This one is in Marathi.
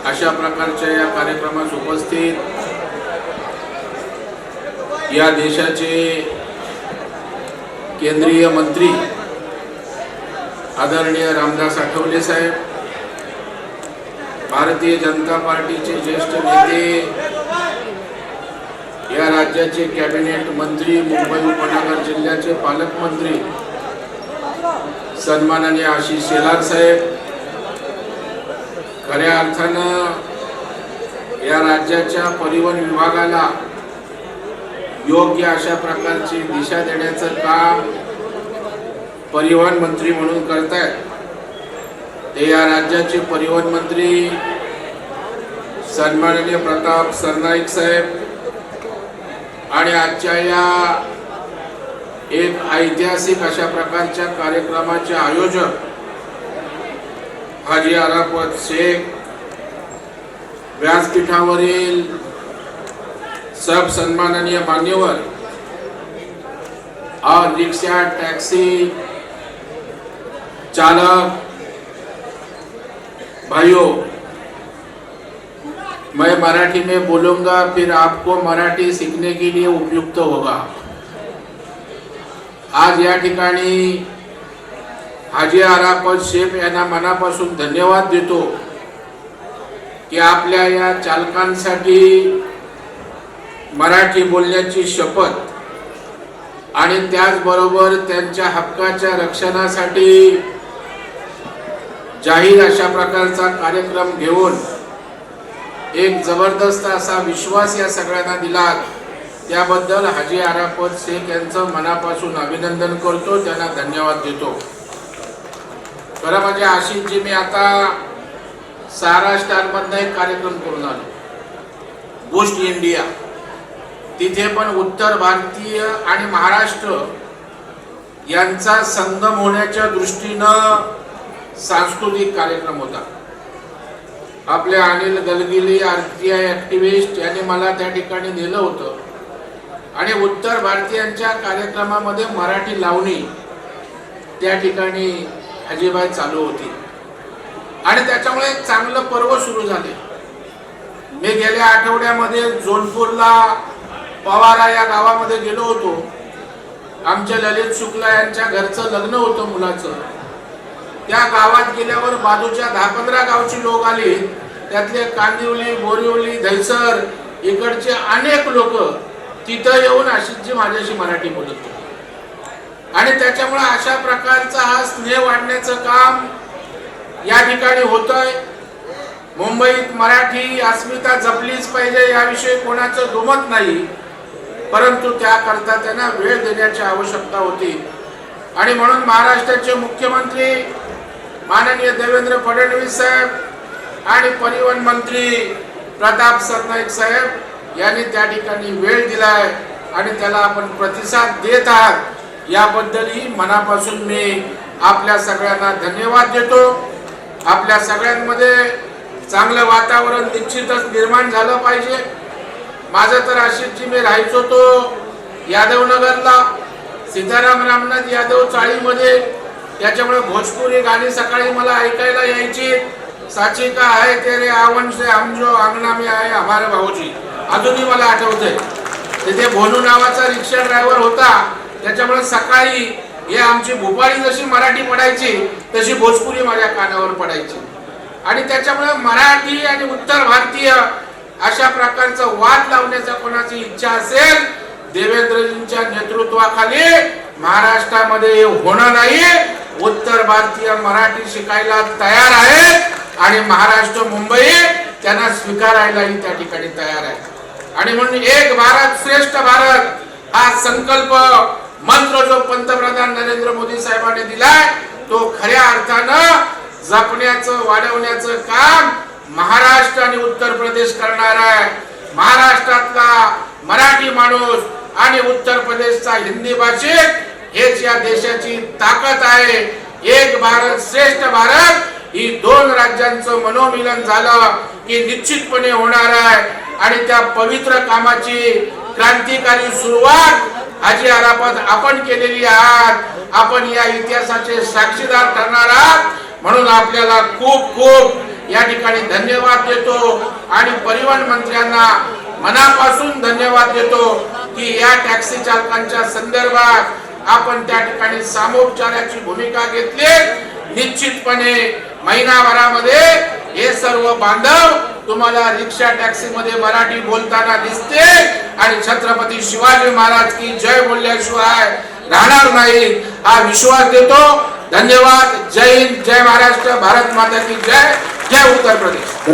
अशा प्रकारच्या या कार्यक्रमास उपस्थित या देशाचे केंद्रीय मंत्री आदरणीय रामदास आठवले साहेब, भारतीय जनता पार्टीचे ज्येष्ठ नेते, या राज्याचे कॅबिनेट मंत्री, मुंबई उपनगर जिल्ह्याचे पालकमंत्री सन्माननीय आशिष शेलार साहेब, खऱ्या अर्थानं या राज्याच्या परिवहन विभागाला योग्य अशा प्रकारची दिशा देण्याचं काम परिवहन मंत्री म्हणून करतायत ते या राज्याचे परिवहन मंत्री सन्माननीय प्रताप सरनाईक साहेब। आणि आजच्या या एक ऐतिहासिक अशा प्रकारच्या कार्यक्रमाचे आयोजक हाजी अराफत शेख, व्यासपीठावरील सब सन्माननीय मान्यवर और रिक्शा टैक्सी चालक भाइयों, मैं मराठी में बोलूंगा, फिर आपको मराठी सीखने के लिए उपयुक्त होगा। आज या ठिकाणी हाजी अराफत शेख यांना मनापासून धन्यवाद देतो की आपल्या या चालकांसाठी मराठी बोलण्याची शपथ आणि त्याचबरोबर त्यांच्या हक्काच्या रक्षणासाठी जाहीर अशा प्रकारचा कार्यक्रम घेऊन एक जबरदस्त असा विश्वास या सगळ्यांना दिला, त्याबद्दल हाजी अराफत शेख यांचं मनापासून अभिनंदन करतो, त्यांना धन्यवाद देतो। खरं म्हणजे आशिषजी, मी आता महाराष्ट्रामधनं एक कार्यक्रम करून आलो, बूस्ट इंडिया, तिथे पण उत्तर भारतीय आणि महाराष्ट्र यांचा संगम होण्याच्या दृष्टीनं सांस्कृतिक कार्यक्रम होता। आपले अनिल गलगिली आरटीआय ऍक्टिव्हिस्ट यांनी मला त्या ठिकाणी नेलं होतं आणि उत्तर भारतीयांच्या कार्यक्रमामध्ये मराठी लावणी त्या ठिकाणी हाजीबाई चालू होती आणि त्याच्यामुळे एक चांगलं पर्व सुरू झाले। मी गेल्या आठवड्यामध्ये जोनपूरला पवारा या गावामध्ये गेलो होतो। आमच्या ललित शुक्ला यांच्या घरचं लग्न होतं मुलाचं। त्या गावात गेल्यावर बाजूच्या 10-15 गावची लोक आली, त्यातले कांदिवली, बोरिवली, दहिसर इकडचे अनेक लोक तिथं येऊन आशिषजी माझ्याशी मराठी बोलत होते आणि त्याच्यामुळे अशा प्रकारचा हा स्नेह वाढण्याचं काम या ठिकाणी होतंय। मुंबईत मराठी अस्मिता जपलीच पाहिजे याविषयी कोणाचं दुमत नाही, परंतु त्याकरता त्यांना वेळ देण्याची आवश्यकता होती आणि म्हणून महाराष्ट्राचे मुख्यमंत्री माननीय देवेंद्र फडणवीस साहेब आणि परिवहन मंत्री प्रताप सरनाईक साहेब यांनी त्या ठिकाणी वेळ दिलाय आणि त्याला आपण प्रतिसाद देत आहात, याबद्दलही मनापासून मी आपल्या सगळ्यांना धन्यवाद देतो। आपल्या सगळ्यांमध्ये चांगलं वातावरण निश्चितच निर्माण झालं पाहिजे। माझं तर आशिषजी, मी राहायचो तो यादवनगरला, सीताराम रामनाथ यादव चाळीमध्ये, त्याच्यामुळे भोजपुरी गाणी सकाळी मला ऐकायला यायची। साची का आहे तेरे आवन से हम जो अंगना में आए हमारे भाऊजी, अजूनही मला आठवतंय। तिथे भोनू नावाचा रिक्षा ड्रायव्हर होता, त्याच्यामुळे सकाळी हे आमची भोपाळी जशी मराठी पडायची तशी भोजपुरी माझ्या कानावर पडायची आणि त्याच्यामुळे मराठी आणि उत्तर भारतीय अशा प्रकारचा वाद लावण्याचा कोणाची इच्छा असेल, देवेंद्रजींच्या नेतृत्वाखाली महाराष्ट्रामध्ये होणार नाही। उत्तर भारतीय मराठी शिकायला तयार आहेत आणि महाराष्ट्र, मुंबई त्यांना स्वीकारायलाही त्या ठिकाणी तयार आहे आणि म्हणून एक भारत श्रेष्ठ भारत हा संकल्प मंत्र जो पंतप्रधान नरेंद्र मोदी साहेबांनी दिलाय तो खऱ्या अर्थानं जपण्याचं, वाढवण्याचं काम महाराष्ट्र आणि उत्तर प्रदेश करणार आहे। महाराष्ट्रातला मराठी माणूस आणि उत्तर प्रदेशचा हिंदी भाषिक हेच या देशाची ताकद आहे। एक भारत श्रेष्ठ भारत ही दोन राज्यांचं मनोमिलन झालं की निश्चितपणे होणार आहे आणि त्या पवित्र कामाची क्रांतिकारी सुरुवात हाजी अराफत आपण केलेली आहात। आपण या इतिहासाचे साक्षीदार ठरणार आहात, म्हणून आपल्याला खूप खूप या ठिकाणी धन्यवाद देतो आणि परिवहन मंत्र्यांना मनापासून धन्यवाद देतो की या टॅक्सी चालकांच्या संदर्भात आपण त्या ठिकाणी सामोपचाराची भूमिका घेतली। निश्चितपणे महिनाभरामध्ये हे सर्व बांधव तुम्हाला रिक्षा टॅक्सी मध्ये मराठी बोलताना दिसते आणि छत्रपती शिवाजी महाराज की जय बोलल्याशिवाय राहणार नाही हा विश्वास देतो। धन्यवाद। जय हिंद, जय महाराष्ट्र, भारत माता की जय, जय उत्तर प्रदेश।